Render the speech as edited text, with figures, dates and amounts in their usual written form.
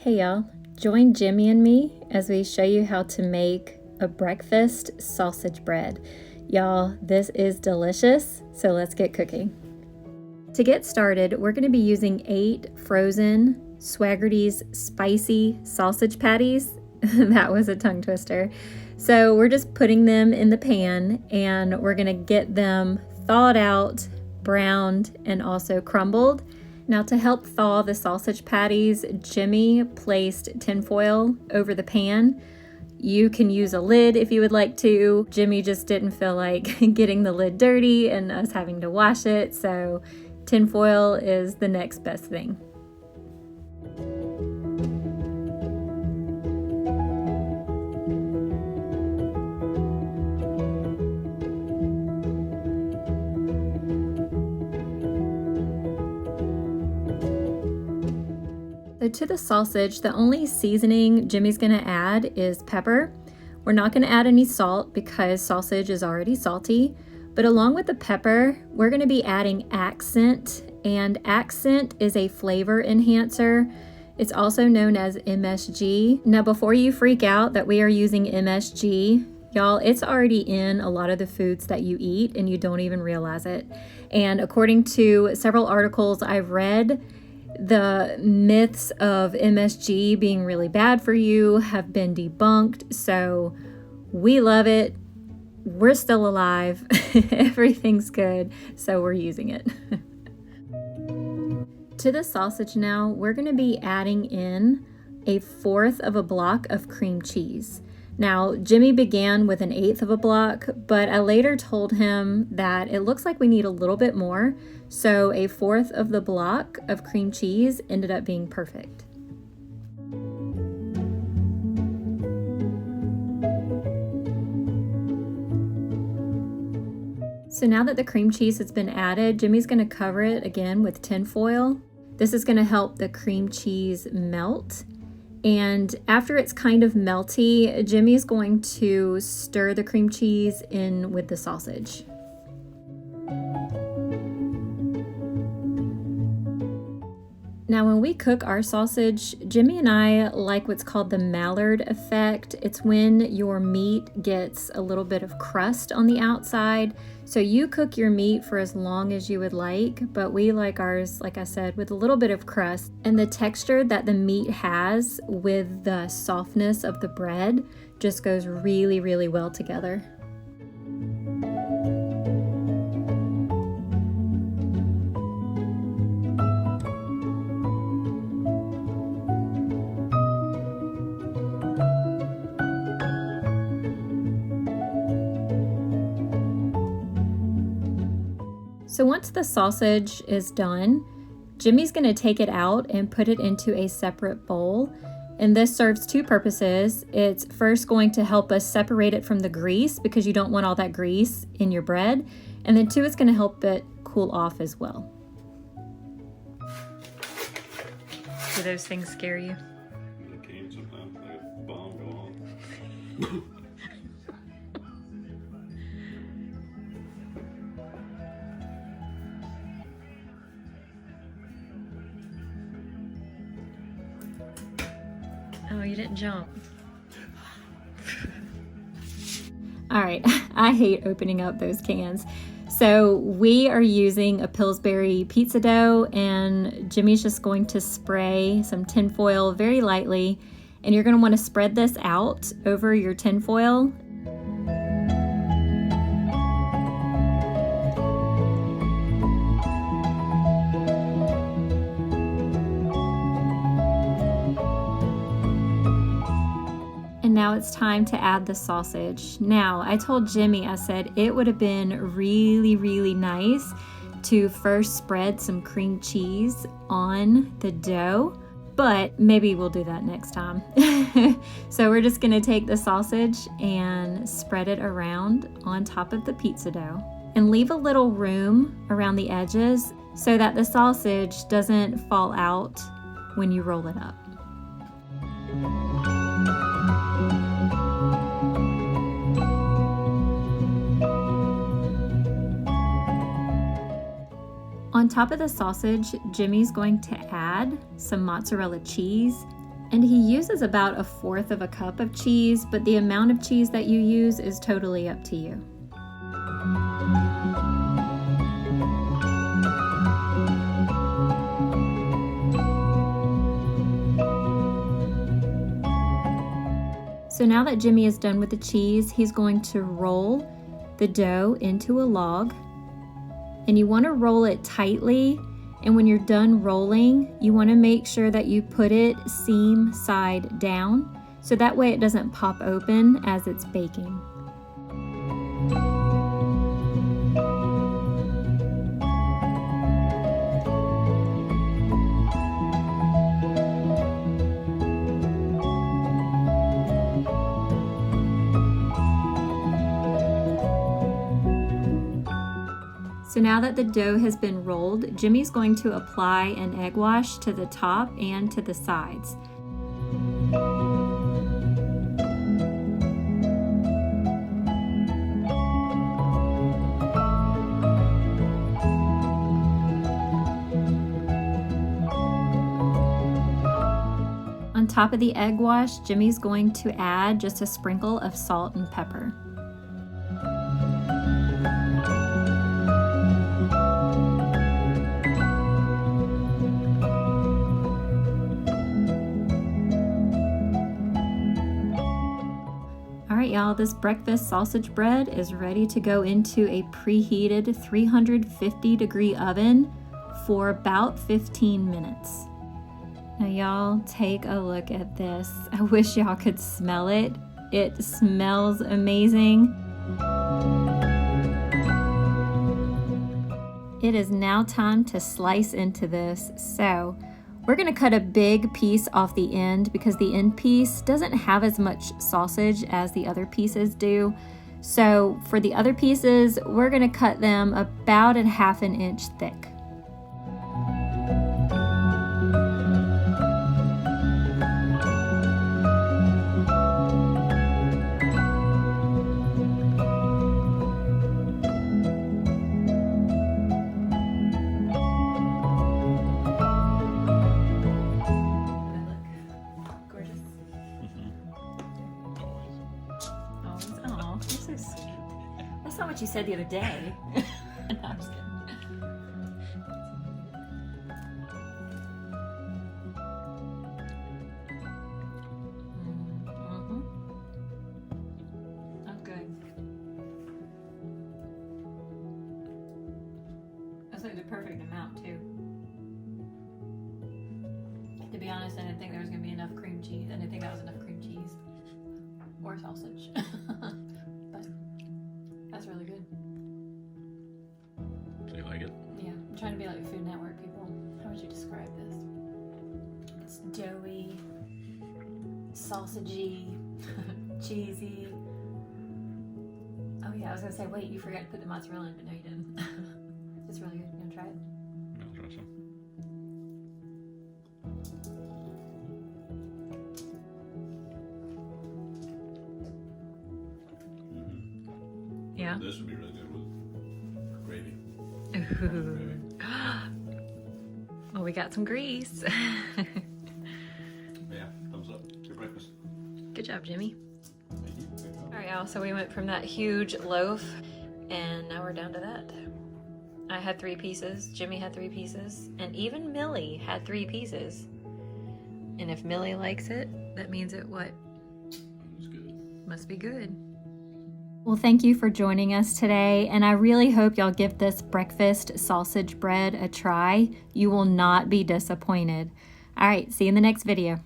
Hey y'all, join Jimmy and me as we show you how to make a breakfast sausage bread. Y'all, this is delicious, so let's get cooking. To get started, we're going to be using 8 frozen Swaggerty's spicy sausage patties. That was a tongue twister. So we're just putting them in the pan and we're going to get them thawed out, browned, and also crumbled. Now, to help thaw the sausage patties, Jimmy placed tinfoil over the pan. You can use a lid if you would like to. Jimmy just didn't feel like getting the lid dirty and us having to wash it, so tinfoil is the next best thing. So to the sausage, the only seasoning Jimmy's gonna add is pepper. We're not gonna add any salt because sausage is already salty, but along with the pepper, we're gonna be adding accent, and accent is a flavor enhancer. It's also known as MSG. Now, before you freak out that we are using MSG, y'all, it's already in a lot of the foods that you eat and you don't even realize it. And according to several articles I've read, the myths of MSG being really bad for you have been debunked, so we love it. We're still alive. Everything's good, so we're using it. To the sausage now, we're going to be adding in 1/4 of a block of cream cheese. Now, Jimmy began with 1/8 of a block, but I later told him that it looks like we need a little bit more, so 1/4 of the block of cream cheese ended up being perfect. So now that the cream cheese has been added, Jimmy's going to cover it again with tin foil. This is going to help the cream cheese melt. And after it's kind of melty, Jimmy's going to stir the cream cheese in with the sausage. Now, when we cook our sausage, Jimmy and I like what's called the Maillard effect. It's when your meat gets a little bit of crust on the outside. So you cook your meat for as long as you would like, but we like ours, like I said, with a little bit of crust. And the texture that the meat has with the softness of the bread just goes really, really well together. So once the sausage is done, Jimmy's going to take it out and put it into a separate bowl. And this serves 2 purposes. It's first going to help us separate it from the grease because you don't want all that grease in your bread. And then 2, it's going to help it cool off as well. Do those things scare you? They can sometimes, like a bomb go off. Oh, you didn't jump. All right, I hate opening up those cans. So we are using a Pillsbury pizza dough, and Jimmy's just going to spray some tin foil very lightly, and you're going to want to spread this out over your tin foil. And now it's time to add the sausage. Now, I told Jimmy, I said it would have been really, really nice to first spread some cream cheese on the dough, but maybe we'll do that next time. So we're just gonna take the sausage and spread it around on top of the pizza dough and leave a little room around the edges so that the sausage doesn't fall out when you roll it up. On top of the sausage, Jimmy's going to add some mozzarella cheese. And he uses about 1/4 cup of cheese, but the amount of cheese that you use is totally up to you. So now that Jimmy is done with the cheese, he's going to roll the dough into a log. And you want to roll it tightly. And when you're done rolling, you want to make sure that you put it seam side down, so that way it doesn't pop open as it's baking. So now that the dough has been rolled, Jimmy's going to apply an egg wash to the top and to the sides. On top of the egg wash, Jimmy's going to add just a sprinkle of salt and pepper. All right, y'all, this breakfast sausage bread is ready to go into a preheated 350-degree oven for about 15 minutes. Now, y'all, take a look at this. I wish y'all could smell it. It smells amazing. It is now time to slice into this. So we're gonna cut a big piece off the end because the end piece doesn't have as much sausage as the other pieces do. So for the other pieces, we're gonna cut them about 1/2 inch thick. That's not what you said the other day. No, I'm just kidding. That's good. That's like the perfect amount too. To be honest, I didn't think there was gonna be enough cream cheese. I didn't think that was enough cream cheese or sausage. But that's really good. Do you like it? Yeah, I'm trying to be like Food Network people. How would you describe this? It's doughy, sausagey, cheesy. Oh yeah, I was gonna say, wait, you forgot to put the mozzarella in, but no you didn't. It's really good. You wanna try it? I'll try some. Yeah. This would be really good with gravy. Ooh. Well, we got some grease. Yeah, thumbs up. Good breakfast. Good job, Jimmy. Thank you. All right, y'all, so we went from that huge loaf and now we're down to that. I had 3 pieces, Jimmy had 3 pieces, and even Millie had 3 pieces. And if Millie likes it, that means it what? It's good. Must be good. Well, thank you for joining us today, and I really hope y'all give this breakfast sausage bread a try. You will not be disappointed. All right, see you in the next video.